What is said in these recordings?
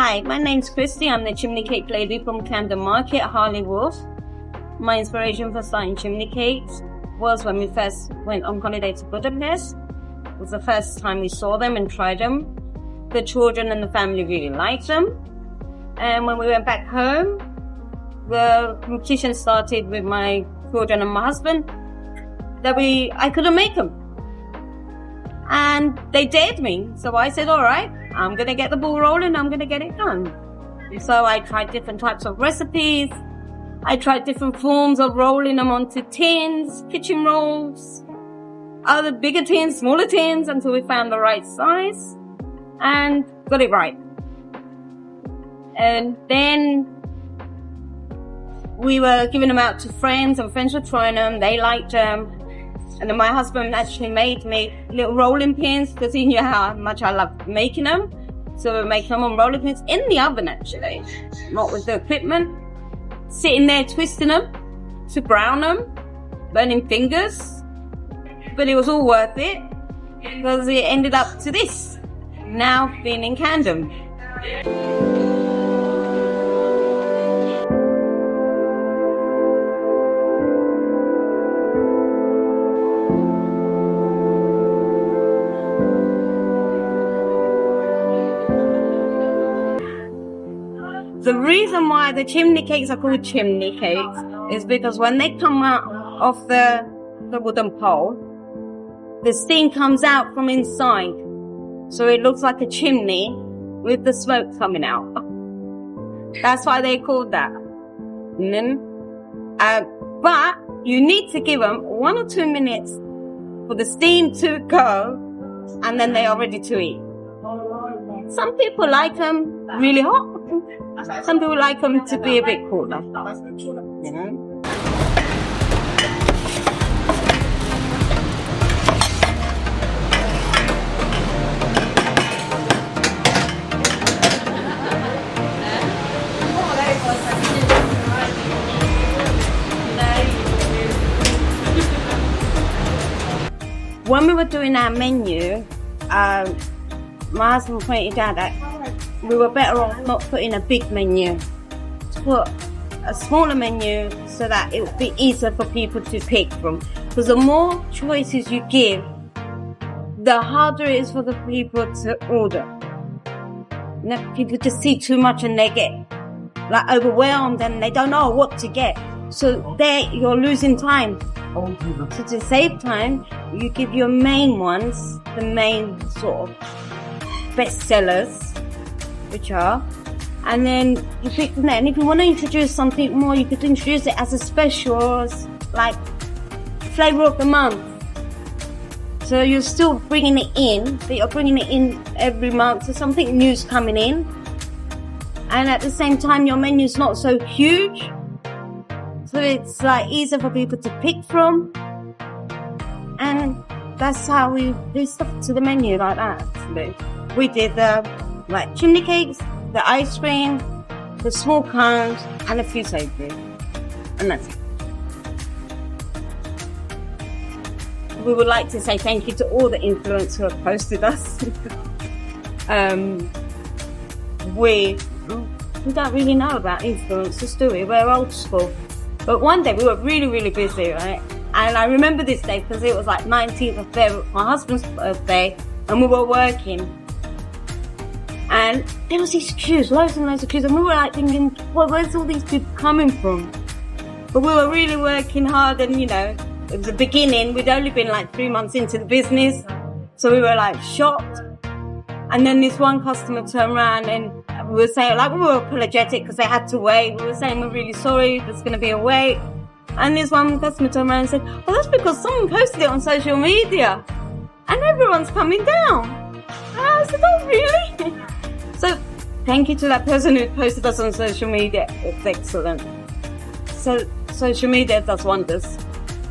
Hi, my name's Christy. I'm the chimney cake lady from Camden Market, Harley Wolf. My inspiration for starting chimney cakes was when we first went on holiday to Budapest. It was the first time we saw them and tried them. The children and the family really liked them. And when we went back home, the competition started with my children and my husband that I couldn't make them. And they dared me. So I said, all right, I'm going to get the ball rolling. I'm going to get it done. So I tried different types of recipes. I tried different forms of rolling them onto tins, kitchen rolls, other bigger tins, smaller tins, until we found the right size and got it right. And then we were giving them out to friends, and friends were trying them. They liked them. And then my husband actually made me little rolling pins because he knew how much I loved making them. So we were making them on rolling pins in the oven, actually, not with the equipment. Sitting there twisting them to brown them, burning fingers. But it was all worth it because it ended up to this, now being in Camden. The reason why the chimney cakes are called chimney cakes is because when they come out of the wooden pole, the steam comes out from inside. So it looks like a chimney with the smoke coming out. That's why they're called that. But you need to give them 1 or 2 minutes for the steam to go, and then they are ready to eat. Some people like them really hot. Some people like them to be a bit cooler. When we were doing our menu, my husband pointed out that we were better off not putting a big menu, to put a smaller menu so that it would be easier for people to pick from. Because the more choices you give, the harder it is for the people to order. You know, people just see too much and they get like overwhelmed and they don't know what to get. So there you're losing time. So to save time, you give your main ones, the main sort of best sellers, which are, and then you pick from there. And if you want to introduce something more, you could introduce it as a special, as like flavour of the month. So you're still bringing it in, but you're bringing it in every month, so something new's coming in. And at the same time, your menu's not so huge, so it's like easier for people to pick from. And that's how we do stuff to the menu like that, actually. We did like chimney cakes, the ice cream, the small cones, and a few savoury. And that's it. We would like to say thank you to all the influencers who have posted us. We don't really know about influencers, do we? We're old school. But one day we were really, really busy, right? And I remember this day because it was like 19th of February, my husband's birthday, and we were working. And there was these queues, loads and loads of queues, and we were like thinking, well, where's all these people coming from? But we were really working hard, and you know, it was the beginning. We'd only been like 3 months into the business, so we were like shocked. And then this one customer turned around and we were saying, like, we were apologetic because they had to wait. We were saying, we're really sorry, there's going to be a wait. And this one customer turned around and said, well, that's because someone posted it on social media and everyone's coming down. And I said, oh, really? So thank you to that person who posted us on social media. It's excellent. So social media does wonders,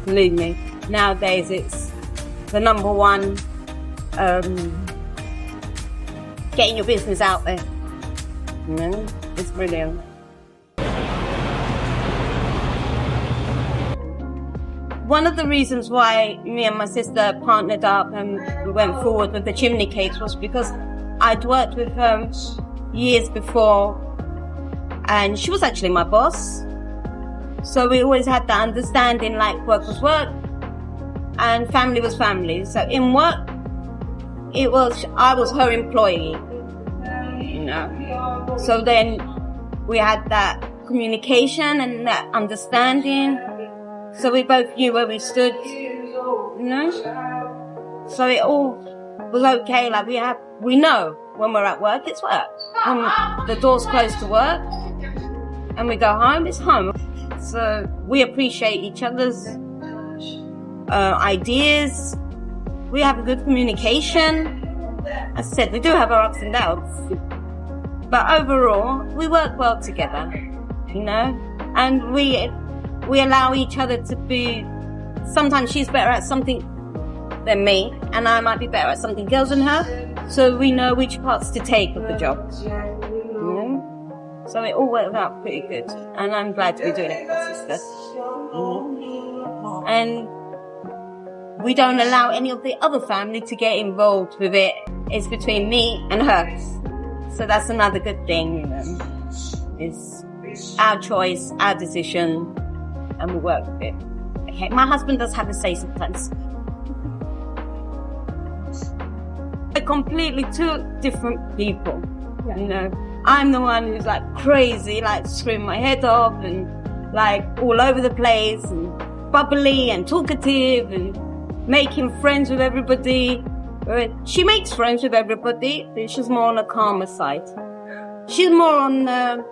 believe me. Nowadays it's the number one getting your business out there. You know, it's brilliant. One of the reasons why me and my sister partnered up and we went forward with the chimney cakes was because I'd worked with years before, and she was actually my boss. So we always had that understanding, like work was work and family was family. So in work, I was her employee, you know. So then we had that communication and that understanding. So we both knew where we stood, you know. So it all was okay. Like we know when we're at work, it's work. When the door's closed to work and we go home, it's home. So we appreciate each other's ideas. We have a good communication. As I said, we do have our ups and downs, but overall, we work well together, you know. And we allow each other to be. Sometimes she's better at something than me, and I might be better at something else than her. So we know which parts to take of the job. You know? So it all worked out pretty good, and I'm glad to be doing it with my sister. And we don't allow any of the other family to get involved with it. It's between me and her. So that's another good thing, you know. It's our choice, our decision, and we work with it. Okay, my husband does have a say sometimes. We're completely two different people, you know. I'm the one who's like crazy, like screaming my head off and like all over the place and bubbly and talkative and making friends with everybody. She makes friends with everybody, but she's more on the calmer side. She's more on the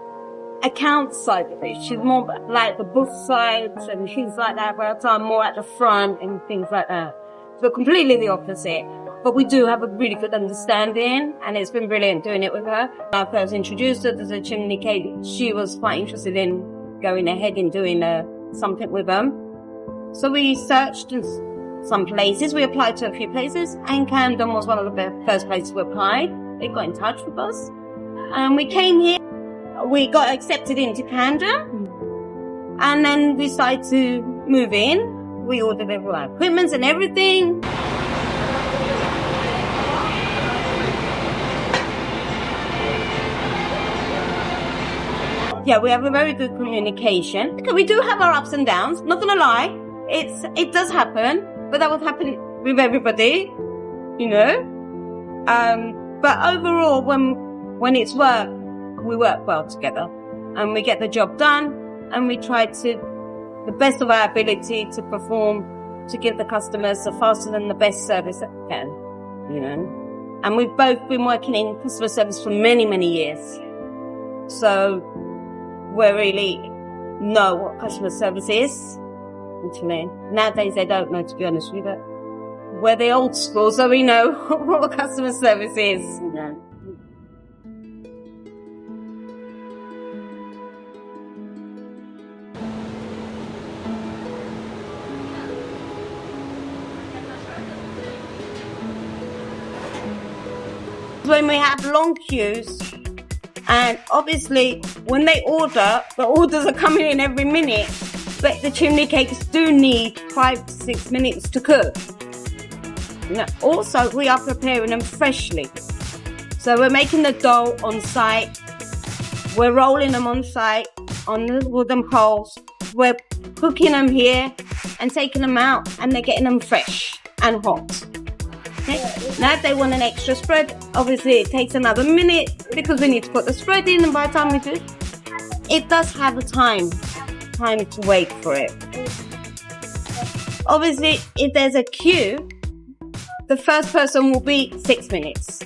account side of it. She's more like the book sides and things like that, whereas I'm more at the front and things like that. So completely the opposite. But we do have a really good understanding, and it's been brilliant doing it with her. When I first introduced her to the chimney cake, she was quite interested in going ahead and doing something with them. So we searched some places. We applied to a few places, and Camden was one of the first places we applied. They got in touch with us, and we came here. We got accepted into Camden, and then we started to move in. We ordered all our equipment and everything. Yeah, we have a very good communication. We do have our ups and downs. Not gonna lie, it does happen, but that will happen with everybody, you know. But overall, when it's work, we work well together, and we get the job done, and we try to the best of our ability to perform to give the customers the fastest and the best service that we can, you know. And we've both been working in customer service for many, many years, so we really know what customer service is. Actually, nowadays they don't know, to be honest with you, but we're the old school, so we know what customer service is. You know. When we have long queues, and obviously when they order, the orders are coming in every minute, but the chimney cakes do need 5 to 6 minutes to cook. Now, also, we are preparing them freshly. So we're making the dough on site, we're rolling them on site on the wooden poles, we're cooking them here and taking them out, and they're getting them fresh and hot. Okay. Now if they want an extra spread, obviously it takes another minute because we need to put the spread in, and by the time we do it does have a time to wait for it. Obviously, if there's a queue, the first person will be 6 minutes.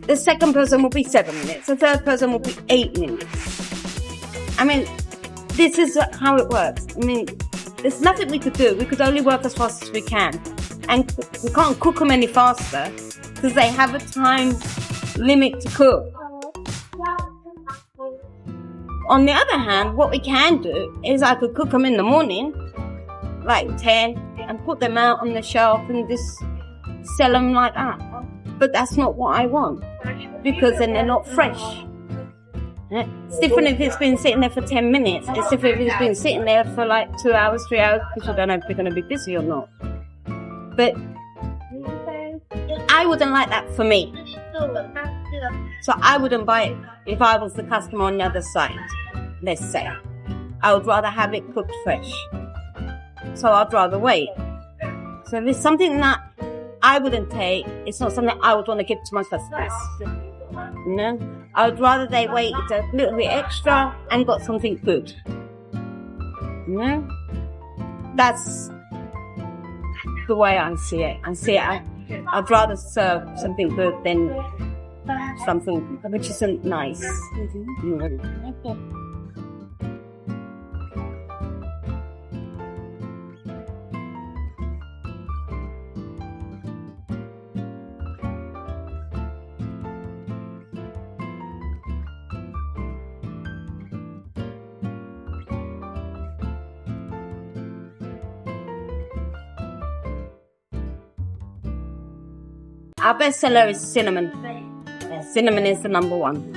The second person will be 7 minutes. The third person will be 8 minutes. I mean, this is how it works. I mean, there's nothing we could do. We could only work as fast as we can. And we can't cook them any faster because they have a time limit to cook. On the other hand, what we can do is I could cook them in the morning, like 10, and put them out on the shelf and just sell them like that. But that's not what I want, because then they're not fresh. It's different if it's been sitting there for 10 minutes. It's different if it's been sitting there for like 2 hours, 3 hours, because you don't know if they're going to be busy or not. But I wouldn't like that for me. So I wouldn't buy it if I was the customer on the other side, let's say. I would rather have it cooked fresh. So I'd rather wait. So if it's something that I wouldn't take, it's not something I would want to give to my customers. You know? I would rather they wait a little bit extra and got something good. You know? That's the way I see it. I'd rather serve something good than something which isn't nice. Our best seller is cinnamon. Cinnamon is the number one.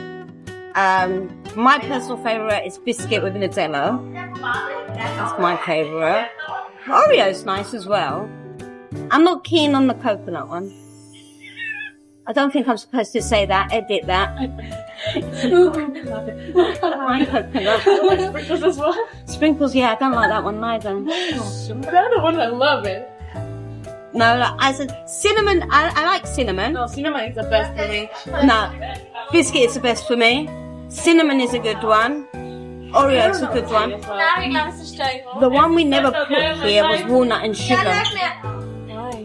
My personal favourite is biscuit with Nutella. That's my favourite. Oreo's nice as well. I'm not keen on the coconut one. I don't think I'm supposed to say that. Edit that. My coconut. Sprinkles as well? Sprinkles, yeah, I don't like that one either. They're the one I love it. No, like, I said cinnamon. I like cinnamon. No, cinnamon is the best for me. No, biscuit is the best for me. Cinnamon is a good one. Oreo is a good one. The one we never put here was walnut and sugar.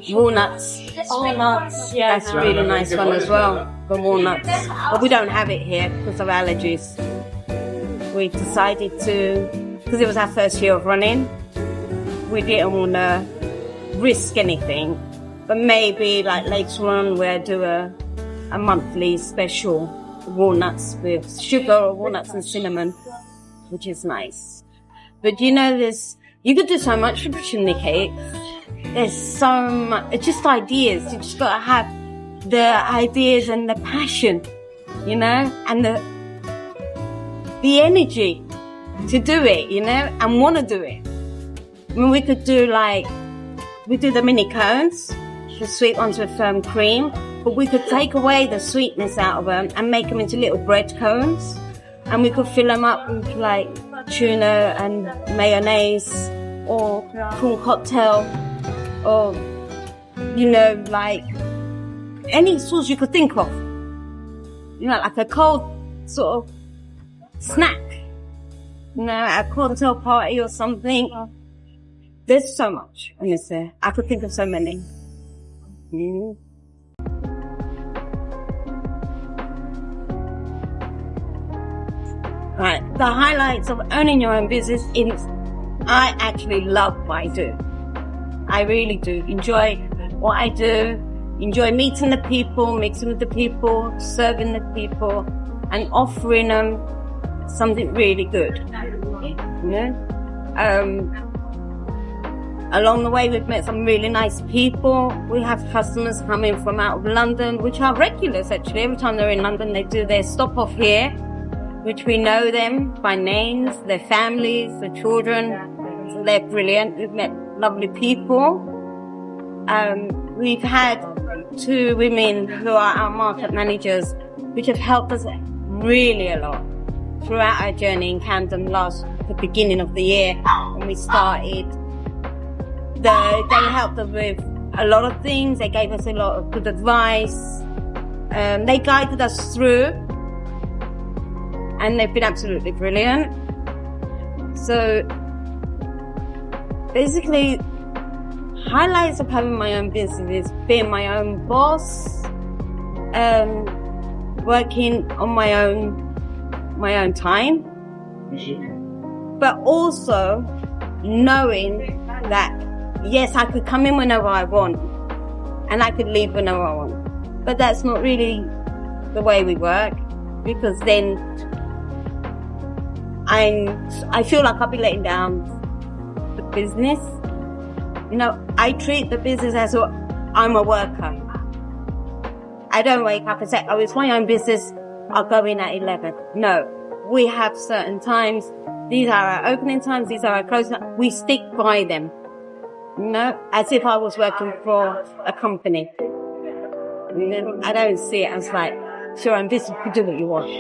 Walnuts. Oh, nuts. Yeah, That's a really nice one as well. The walnuts. But we don't have it here because of allergies. We decided to, because it was our first year of running, we didn't want to risk anything, but maybe like later on we'll do a monthly special walnuts with sugar or walnuts and cinnamon, which is nice. But you know, you could do so much with chimney cake. There's so much, it's just ideas. You just gotta have the ideas and the passion, you know, and the energy to do it, you know, and want to do it. I mean, we could do we do the mini cones, the sweet ones with firm cream, but we could take away the sweetness out of them and make them into little bread cones. And we could fill them up with like tuna and mayonnaise or prawn cocktail or, you know, like any sauce you could think of. You know, like a cold sort of snack, you know, at a cocktail party or something. There's so much, honestly. I could think of so many. Right, the highlights of owning your own business is I actually love what I do. I really do. Enjoy what I do. Enjoy meeting the people, mixing with the people, serving the people, and offering them something really good. You know? Along the way, we've met some really nice people. We have customers coming from out of London, which are regulars actually. Every time they're in London, they do their stop off here, which we know them by names, their families, their children. So they're brilliant. We've met lovely people. We've had 2 women who are our market managers, which have helped us really a lot throughout our journey in Camden the beginning of the year when we started. They helped us with a lot of things. They gave us a lot of good advice. They guided us through, and they've been absolutely brilliant. So basically, highlights of having my own business is being my own boss, working on my own time, but also knowing that yes, I could come in whenever I want and I could leave whenever I want. But that's not really the way we work, because then I feel like I'll be letting down the business. You know, I treat the business as I'm a worker. I don't wake up and say, oh, it's my own business, I'll go in at 11. No, we have certain times. These are our opening times, these are our closing times. We stick by them. You know, as if I was working for a company. I don't see it as like it's your own business. You do what you want.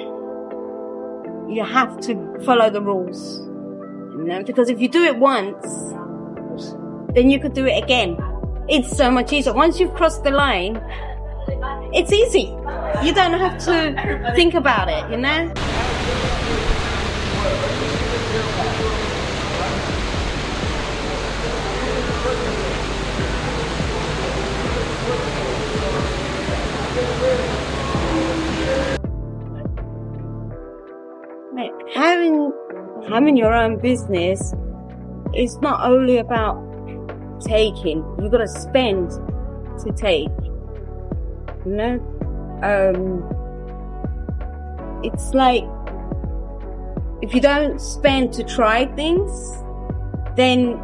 You have to follow the rules, you know, because if you do it once, then you could do it again. It's so much easier. Once you've crossed the line, it's easy. You don't have to think about it, you know. Having your own business is not only about taking. You've got to spend to take. You know, it's like if you don't spend to try things, then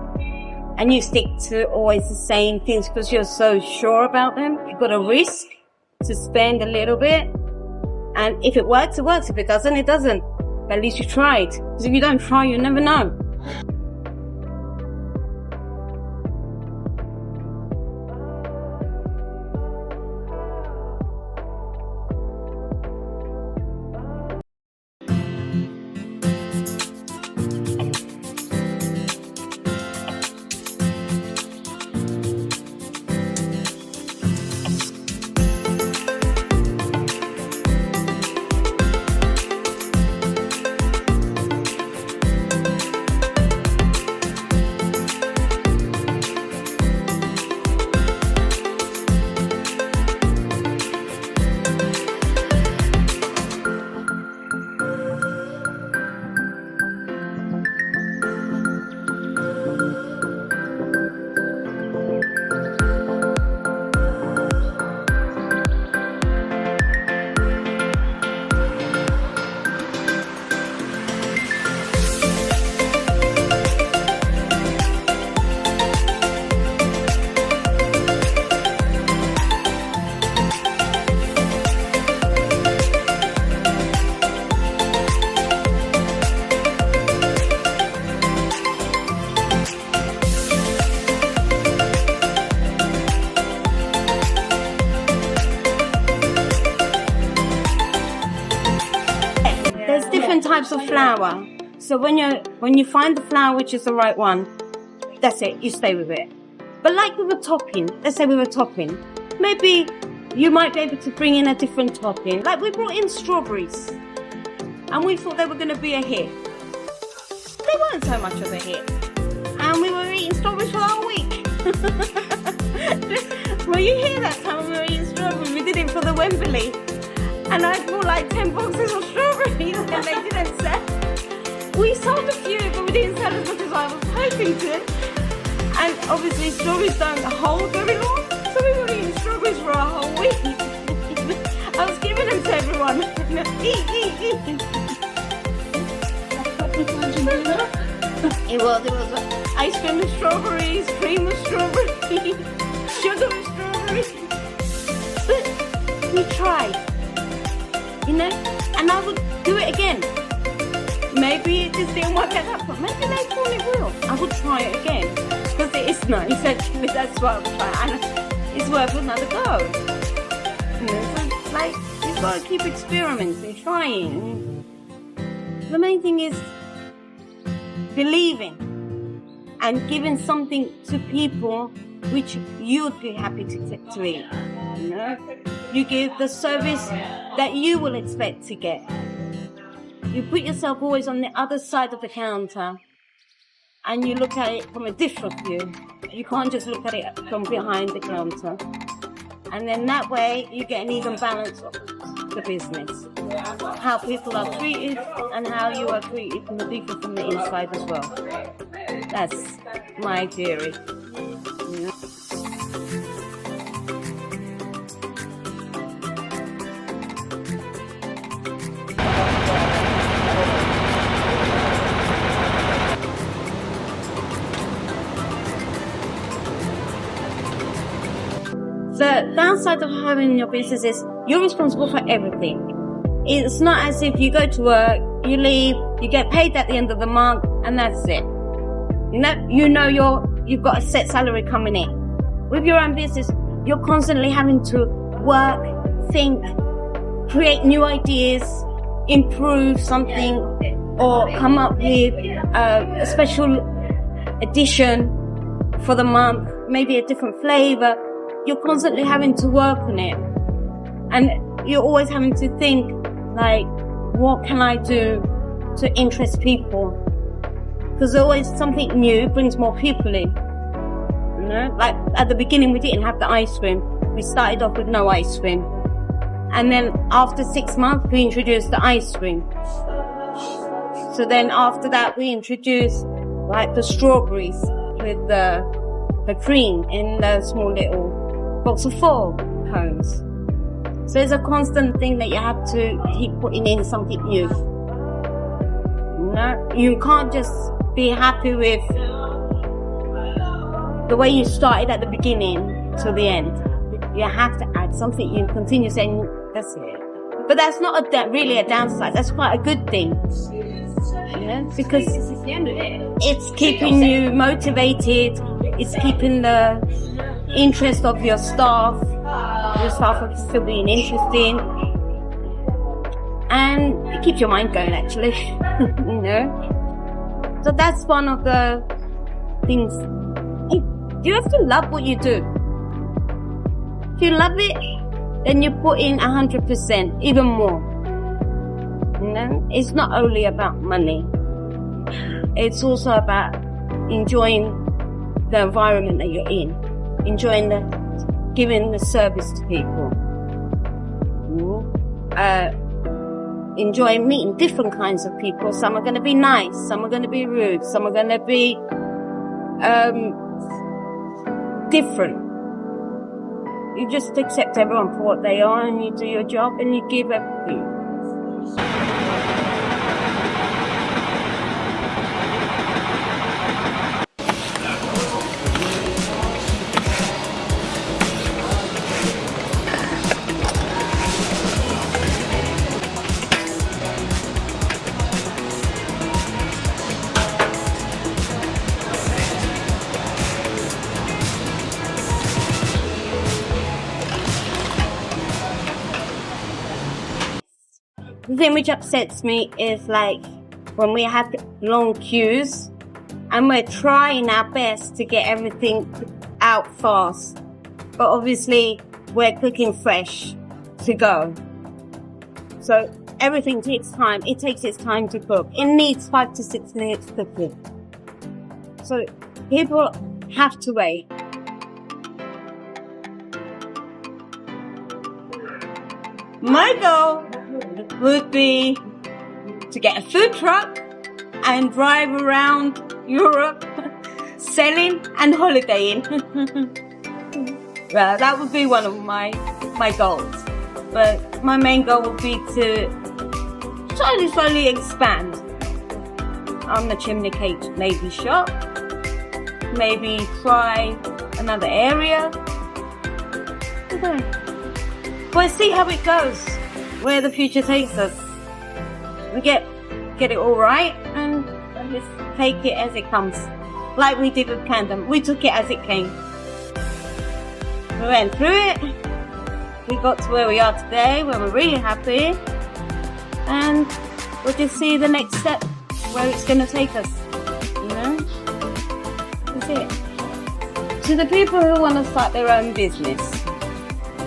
and you stick to always the same things because you're so sure about them. You've got to risk to spend a little bit, and if it works, it works. If it doesn't, it doesn't. But at least you tried. Because if you don't try, you never know. Types of flour. So when you find the flour which is the right one, that's it, you stay with it. But like with a topping, let's say with a topping, maybe you might be able to bring in a different topping. Like we brought in strawberries and we thought they were going to be a hit. They weren't so much of a hit. And we were eating strawberries for the whole week. Well, you hear that time we were eating strawberries, we did it for the Wembley. And I bought like 10 boxes of strawberries and they didn't sell. We sold a few, but we didn't sell as much as I was hoping to. And obviously strawberries don't hold very long, so we were eating strawberries for a whole week. I was giving them to everyone. Eat. It was ice cream with strawberries, cream with strawberries, sugar with strawberries. But we tried. You know, and I would do it again. Maybe it just didn't work at that point. Maybe later on it will. I would try it again because it is nice. Actually, that's what I would try, and it's worth another go. You know, so it's like you've got to keep experimenting, trying. The main thing is believing and giving something to people which you'd be happy to eat. You know, you give the service that you will expect to get. You put yourself always on the other side of the counter and you look at it from a different view. You can't just look at it from behind the counter. And then that way you get an even balance of the business. How people are treated and how you are treated from the people from the inside as well. That's my theory. You know? The downside of having your business is you're responsible for everything. It's not as if you go to work, you leave, you get paid at the end of the month, and that's it. You know you've got a set salary coming in. With your own business, you're constantly having to work, think, create new ideas, improve something, or come up with a special edition for the month, maybe a different flavour. You're constantly having to work on it. And you're always having to think, like, what can I do to interest people? Because always something new brings more people in. You know, like at the beginning we didn't have the ice cream. We started off with no ice cream. And then after 6 months we introduced the ice cream. So then after that we introduced like the strawberries with the cream in the small little box of 4 cones. So it's a constant thing that you have to keep putting in something new. No, you can't just be happy with the way you started at the beginning to the end. You have to add something. You continue saying, that's it. But that's not really a downside. That's quite a good thing. Yeah, because it's keeping you motivated. It's keeping the interest of your staff. Your staff are still being interesting. And it keeps your mind going, actually. You know? So that's one of the things. You have to love what you do. If you love it, then you put in 100%, even more. You know? It's not only about money. It's also about enjoying the environment that you're in. Enjoying giving the service to people. Enjoying meeting different kinds of people. Some are going to be nice, some are going to be rude, some are going to be different. You just accept everyone for what they are and you do your job and you give everything. The thing which upsets me is like when we have long queues and we're trying our best to get everything out fast, but obviously we're cooking fresh to go. So everything takes time. It takes its time to cook. It needs 5 to 6 minutes cooking. So people have to wait. My goal would be to get a food truck and drive around Europe selling and holidaying. Well, that would be one of my goals. But my main goal would be to slowly expand on the chimney cake maybe shop. Maybe try another area. We'll see how it goes, where the future takes us. We get it all right and just take it as it comes. Like we did with Camden. We took it as it came. We went through it. We got to where we are today, where we're really happy. And we'll just see the next step, where it's going to take us. You know? That's it. To the people who want to start their own business.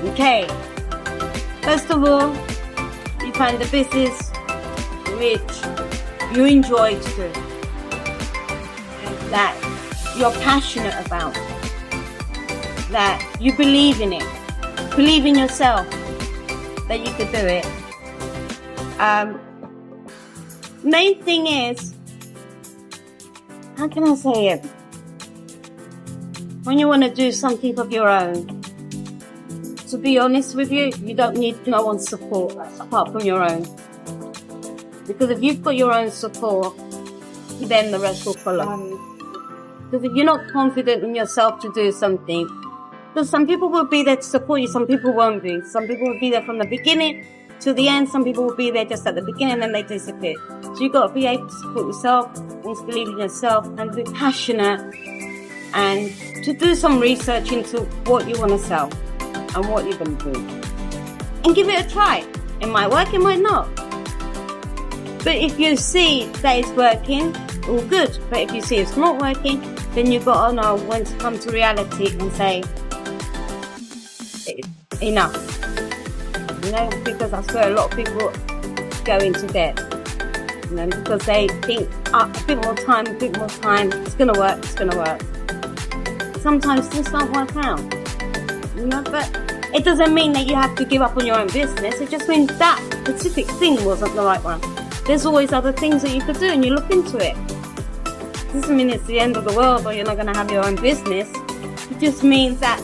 Okay. First of all, you find the business which you enjoy to do, that you're passionate about, that you believe in it, believe in yourself that you could do it. Main thing is, how can I say it? When you want to do something of your own, to be honest with you, you don't need no one's support apart from your own. Because if you've got your own support, then the rest will follow. Because if you're not confident in yourself to do something, because some people will be there to support you, some people won't be. Some people will be there from the beginning to the end, some people will be there just at the beginning and they disappear. So you've got to be able to support yourself and to believe in yourself and be passionate and to do some research into what you want to sell and what you're going to do. And give it a try. It might work, it might not. But if you see that it's working, all good. But if you see it's not working, then you've got to know when to come to reality and say, enough. You know, because that's where a lot of people go into debt. You know, because they think, a bit more time, it's going to work, Sometimes things don't work out. You know, but it doesn't mean that you have to give up on your own business. It just means that specific thing wasn't the right one. There's always other things that you could do, and you look into it. It doesn't mean it's the end of the world or you're not going to have your own business. It just means that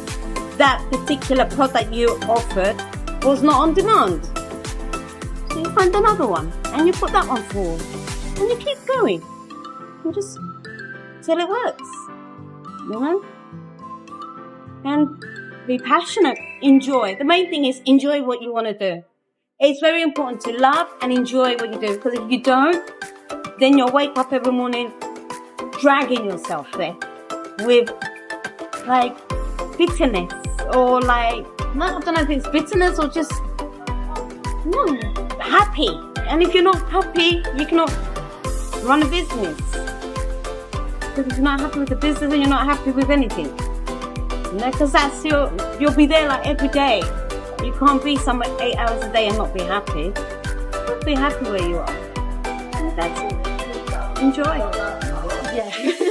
that particular product you offered was not on demand. So you find another one, and you put that one forward, and you keep going. You just till it works, you know? And be passionate, enjoy. The main thing is enjoy what you want to do. It's very important to love and enjoy what you do, because if you don't, then you'll wake up every morning dragging yourself there with like bitterness or like, I don't know if it's bitterness or just not happy. And if you're not happy, you cannot run a business. Because if you're not happy with the business, then you're not happy with anything. You know, because that's you'll be there like every day. You can't be somewhere 8 hours a day and not be happy. Just be happy where you are. And that's it. Enjoy. Yeah.